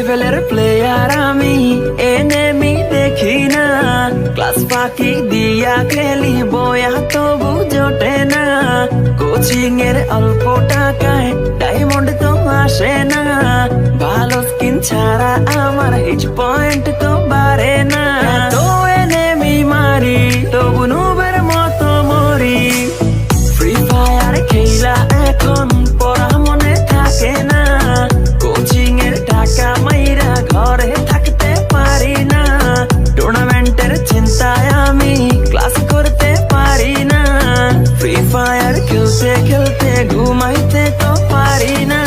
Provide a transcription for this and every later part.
লেভেলের প্লেয়ার আমি, এনিমি দেখি না। ক্লাস ফাঁকি দিয়া খেলি বয়া তবু জোটে না। কোচিং এর অল্প টাকায় ডায়মন্ড তো আসে না। ভালো স্কিন ছাড়া আমার হিট পয়েন্ট তো বাড়ে না। তো এনিমি মারি তবু নুবের মতো মরি। ফ্রি ফায়ার খেলা এখন পড়া মনে থাকে না। কোচিং এর টাকা মাইরা ঘরে থাকতে পারি না। টুর্নামেন্টের চিন্তায় আমি ক্লাস করতে পারি না। ফ্রি ফায়ার খেলতে খেলতে ঘুমাইতে তো পারি না।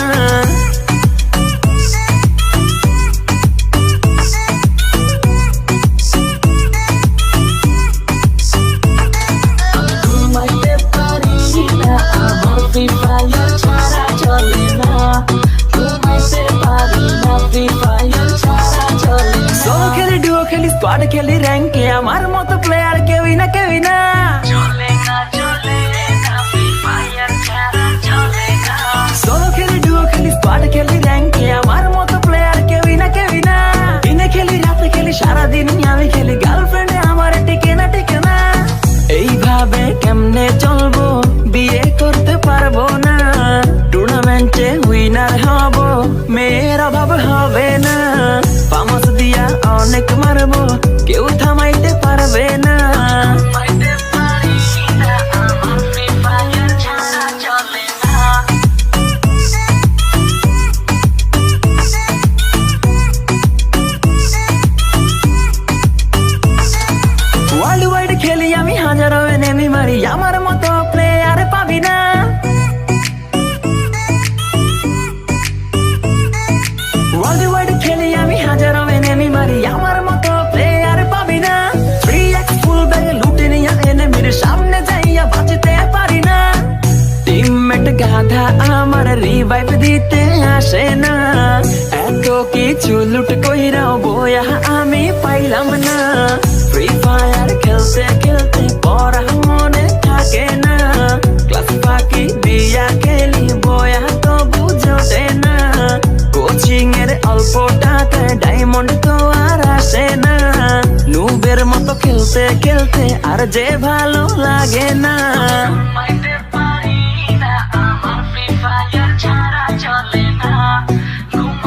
ঘুমাইতে পারি না, আমার ফ্রি ফায়ার ছাড়া চলে না। ঘুমাইতে পারি না, ফ্রি ফায়ার ছাড়া চলে না। সোলো খেলি, ডুও খেলি, স্কোয়াড খেলি, র্যাঙ্কে আমার মতো প্লেয়ার কেউই না, কেউই না। চলে না, চলে না, ফ্রি ফায়ার ছাড়া চলে না। সোলো খেলি, ডুও খেলি, স্কোয়াড খেলি, র্যাঙ্কে আমার মতো প্লেয়ার কেউই না, কেউই না। দিনে খেলি, রাতে খেলি, সারাদিন আমি খেলি, গার্লফ্রেন্ডে আমার টিকে না, টিকে না। এইভাবে কেমনে চলবো, বিয়ে করতে পারবো না। টুর্নামেন্টে উইনার হব, মেয়ের অভাব হবে না। ফামাস দিয়া অনেক মারবো, কেউ থামাইতে পারবে না। ওয়ার্ল্ড ওয়াইড খেলি আমি, হাজারো এনিমি মারি, আমার মতো প্লেয়ার পাবি না। ওয়ার্ল্ড ওয়াইড খেলি আমি, হাজারো এনিমি মারি, আমার মতো প্লেয়ার পাবি না। 3x ফুল ব্যাগে লুটে নিয়া এনিমির সামনে যাইয়া বাঁচতে পারি না। টিমমেট গাধা আমার রিভাইভ দিতে আসে না। এত কিছু লুট কইরাও বয়া আমি পাইলাম না। ফ্রি ফায়ার খেলতে খেলতে পড়া মনে থাকে না। ক্লাস ফাঁকি দিয়া খেলি বয়া তবু জোটে না। কোচিং এর অল্প টাকায় ডায়মন্ড তো আর আসে না। নুবের মতো খেলতে খেলতে আর যে ভালো লাগে না।